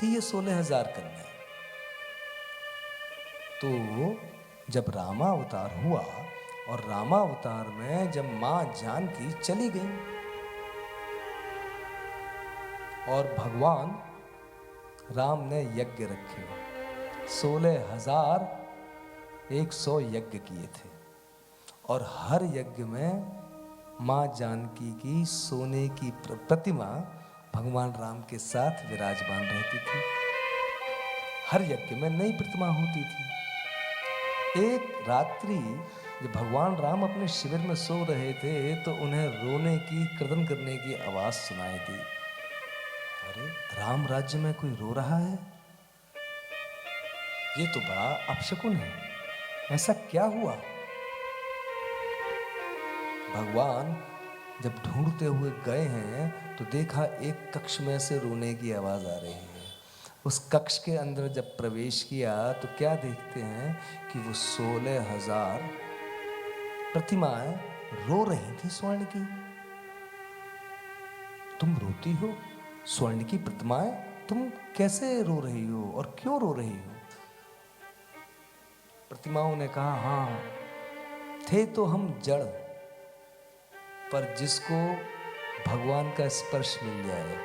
थी ये 16,000 कन्या। तो जब रामावतार हुआ और रामावतार में जब मां जानकी चली गई और भगवान राम ने यज्ञ रखे, 16,100 यज्ञ किए थे और हर यज्ञ में मां जानकी की सोने की प्रतिमा भगवान राम के साथ विराजमान रहती थी। हर यज्ञ में नई प्रतिमा होती थी। एक रात्रि जब भगवान राम अपने शिविर में सो रहे थे तो उन्हें रोने की, क्रदन करने की आवाज सुनाई दी। अरे, राम राज्य में कोई रो रहा है, ये तो बड़ा अपशकुन है, ऐसा क्या हुआ? भगवान जब ढूंढते हुए गए हैं तो देखा एक कक्ष में से रोने की आवाज आ रही है। उस कक्ष के अंदर जब प्रवेश किया तो क्या देखते हैं कि वो 16,000 प्रतिमाएं रो रही थी स्वर्ण की। तुम रोती हो? स्वर्ण की प्रतिमाएं, तुम कैसे रो रही हो और क्यों रो रही हो? प्रतिमाओं ने कहा, हाँ, थे तो हम जड़, पर जिसको भगवान का स्पर्श मिल जाए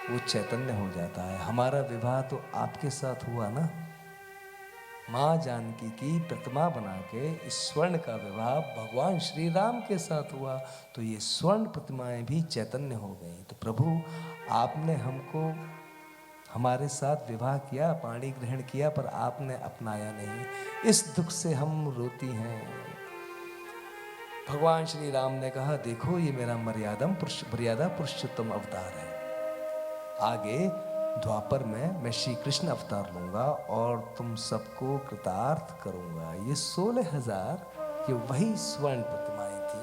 वो चैतन्य हो जाता है। हमारा विवाह तो आपके साथ हुआ ना। मां जानकी की प्रतिमा बना के इस स्वर्ण का विवाह भगवान श्री राम के साथ हुआ, तो ये स्वर्ण प्रतिमाएं भी चैतन्य हो गई। तो प्रभु, आपने हमको, हमारे साथ विवाह किया, पाणी ग्रहण किया, पर आपने अपनाया नहीं, इस दुख से हम रोती हैं। भगवान श्री राम ने कहा, देखो ये मेरा मर्यादा पुरुषोत्तम अवतार है। आगे द्वापर में मैं श्री कृष्ण अवतार लूंगा और तुम सबको कृतार्थ करूंगा। ये 16,000 ये वही स्वर्ण प्रतिमाएं थी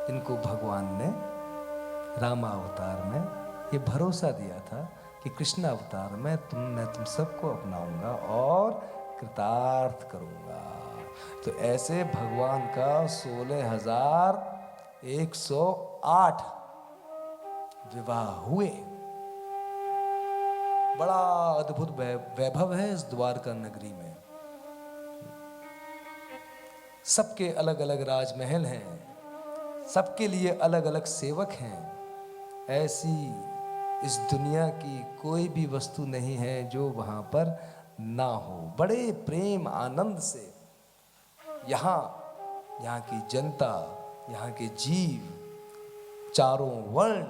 जिनको भगवान ने रामावतार में ये भरोसा दिया था कि कृष्ण अवतार में मैं तुम सबको अपनाऊंगा और कृतार्थ करूंगा। तो ऐसे भगवान का 16,108 विवाह हुए। बड़ा अद्भुत वैभव है इस द्वारका नगरी में। सबके अलग अलग राजमहल हैं, सबके लिए अलग अलग सेवक हैं। ऐसी इस दुनिया की कोई भी वस्तु नहीं है जो वहां पर ना हो। बड़े प्रेम आनंद से यहाँ की जनता, यहाँ के जीव, चारों वर्ण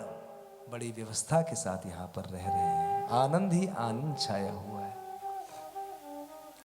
बड़ी व्यवस्था के साथ यहाँ पर रह रहे हैं। आनंद ही आनंद छाया हुआ।